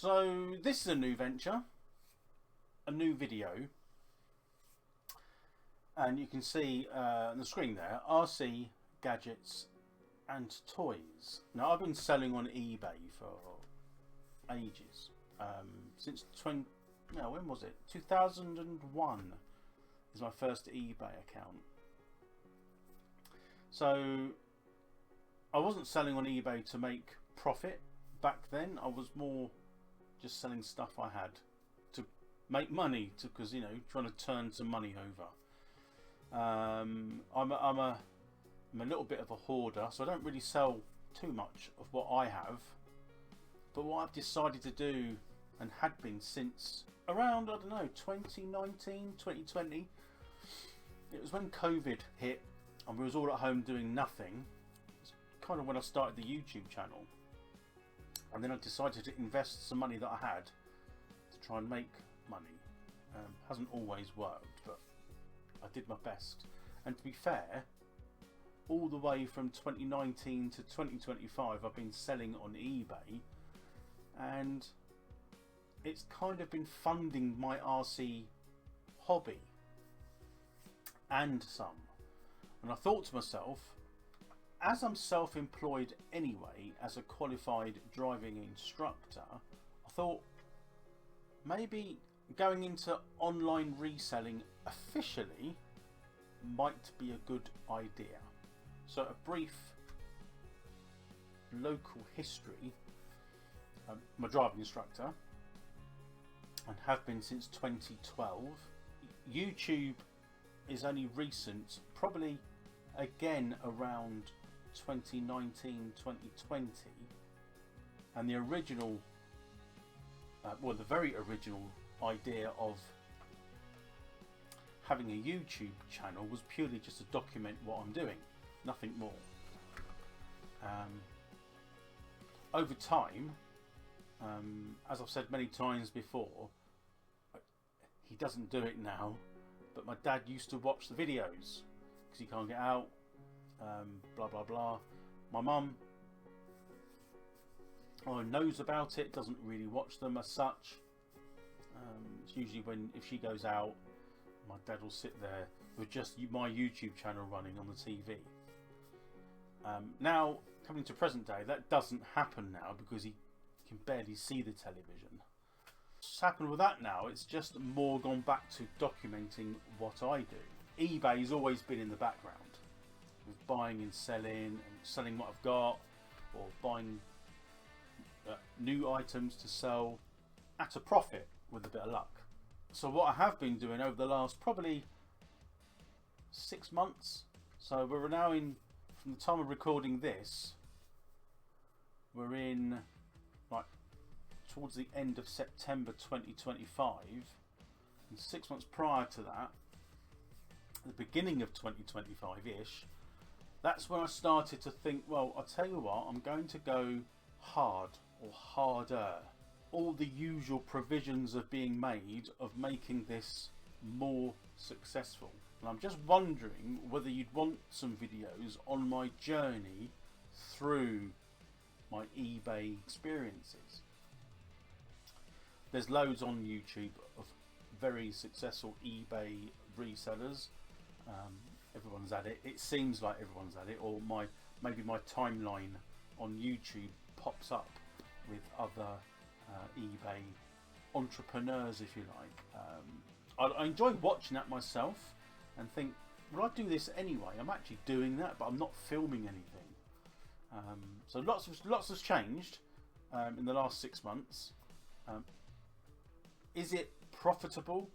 So this is a new venture, a new video, and you can see on the screen there, RC gadgets and toys. Now I've been selling on eBay for ages, since when was it? 2001 is my first eBay account. So I wasn't selling on eBay to make profit back then. I was more just selling stuff I had to make money, because trying to turn some money over. I'm a little bit of a hoarder, so I don't really sell too much of what I have. But what I've decided to do, and had been since around, I don't know, 2019, 2020, it was when COVID hit and we was all at home doing nothing. It's kind of when I started the YouTube channel. And then I decided to invest some money that I had to try and make money. Hasn't always worked, but I did my best. And to be fair, all the way from 2019 to 2025 I've been selling on eBay, and it's kind of been funding my RC hobby and some. And I thought to myself, as I'm self-employed anyway as a qualified driving instructor, I thought maybe going into online reselling officially might be a good idea. So a brief local history. I'm a driving instructor and have been since 2012. YouTube is only recent, probably again around 2019, 2020, and the original, the very original idea of having a YouTube channel was purely just to document what I'm doing, nothing more. Over time, as I've said many times before, he doesn't do it now, but my dad used to watch the videos because he can't get out, blah blah blah. My mum knows about it, doesn't really watch them as such. It's usually if she goes out, my dad will sit there with just my YouTube channel running on the TV. Now, coming to present day, that doesn't happen now because he can barely see the television. What's happened with that now, it's just more gone back to documenting what I do. eBay's always been in the background, with buying and selling what I've got, or buying new items to sell at a profit with a bit of luck. So what I have been doing over the last probably 6 months, so we're now from the time of recording this, we're in towards the end of September 2025, and 6 months prior to that, the beginning of 2025-ish, that's when I started to think, well, I'll tell you what, I'm going to go hard or harder. All the usual provisions are being made of making this more successful. And I'm just wondering whether you'd want some videos on my journey through my eBay experiences. There's loads on YouTube of very successful eBay resellers. Everyone's at it. It seems like everyone's at it, or maybe my timeline on YouTube pops up with other eBay entrepreneurs, if you like. I enjoy watching that myself and think, well, I do this anyway. I'm actually doing that, but I'm not filming anything. So lots has changed in the last 6 months. Is it profitable?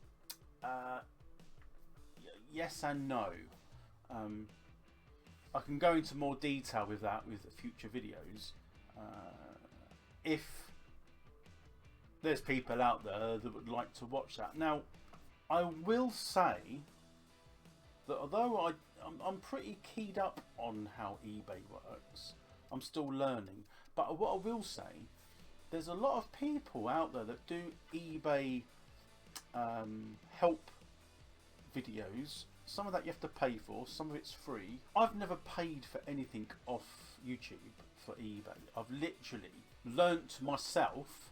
Yes and no. I can go into more detail with that with future videos. If there's people out there that would like to watch that. Now, I will say that although I'm pretty keyed up on how eBay works, I'm still learning. But what I will say, there's a lot of people out there that do eBay help videos. Some of that you have to pay for, some of it's free. I've never paid for anything off YouTube for eBay. I've literally learnt myself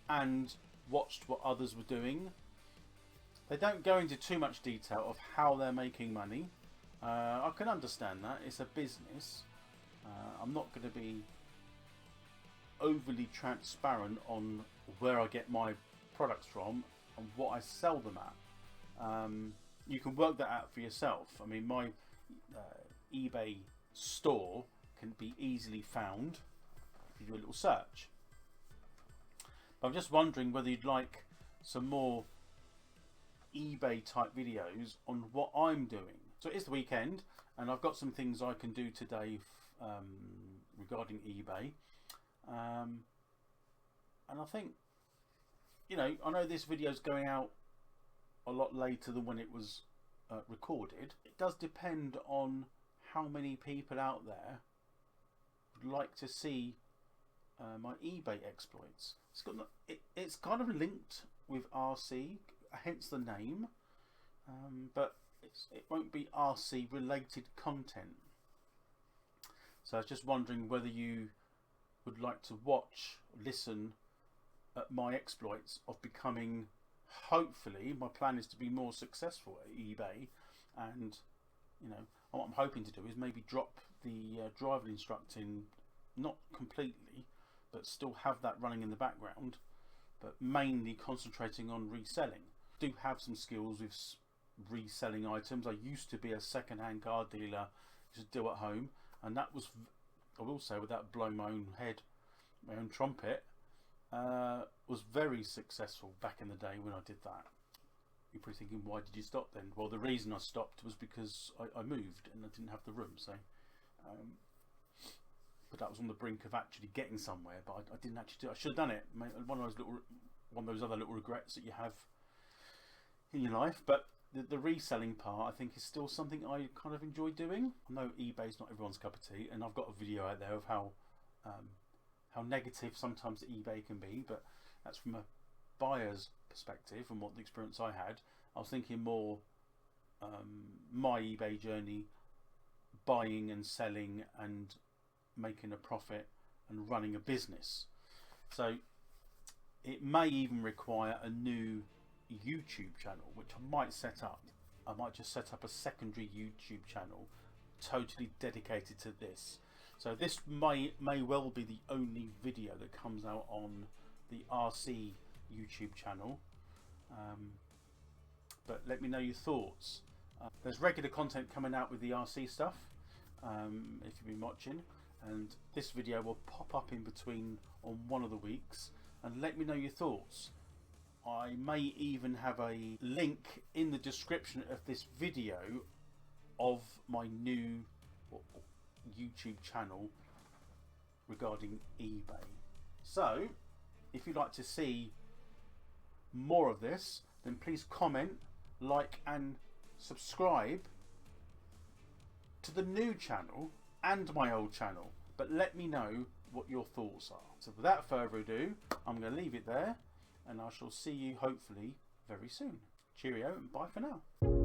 and watched what others were doing. They don't go into too much detail of how they're making money. I can understand that, it's a business. I'm not going to be overly transparent on where I get my products from and what I sell them at. You can work that out for yourself. I mean, my eBay store can be easily found if you do a little search. But I'm just wondering whether you'd like some more eBay type videos on what I'm doing. So it's the weekend and I've got some things I can do today regarding eBay. And I think, you know, I know this video is going out a lot later than when it was recorded. It does depend on how many people out there would like to see my eBay exploits. It's kind of linked with RC, hence the name, but it won't be RC related content. So I was just wondering whether you would like to watch, listen at my exploits of becoming, hopefully, my plan is to be more successful at eBay, and you know, what I'm hoping to do is maybe drop the driving instructing, not completely, but still have that running in the background, but mainly concentrating on reselling. I do have some skills with reselling items. I used to be a second-hand car dealer, just do at home, and that was, I will say, without blowing my own head, my own trumpet, was very successful back in the day when I did that. You're probably thinking, why did you stop then? Well, the reason I stopped was because I moved and I didn't have the room. So, but that was on the brink of actually getting somewhere. But I didn't actually do it. I should have done it. One of those other little regrets that you have in your life. But the reselling part, I think, is still something I kind of enjoy doing. I know eBay's not everyone's cup of tea, and I've got a video out there of how negative sometimes eBay can be, but that's from a buyer's perspective and what the experience I had. I was thinking more my eBay journey, buying and selling and making a profit and running a business. So it may even require a new YouTube channel, which I might set up. I might just set up a secondary YouTube channel totally dedicated to this. So this may well be the only video that comes out on the RC YouTube channel. But let me know your thoughts. There's regular content coming out with the RC stuff, if you've been watching, and this video will pop up in between on one of the weeks, and let me know your thoughts. I may even have a link in the description of this video of my new YouTube channel regarding eBay. So if you'd like to see more of this, then please comment, like and subscribe to the new channel and my old channel, but let me know what your thoughts are. So without further ado, I'm going to leave it there, and I shall see you hopefully very soon. Cheerio and bye for now.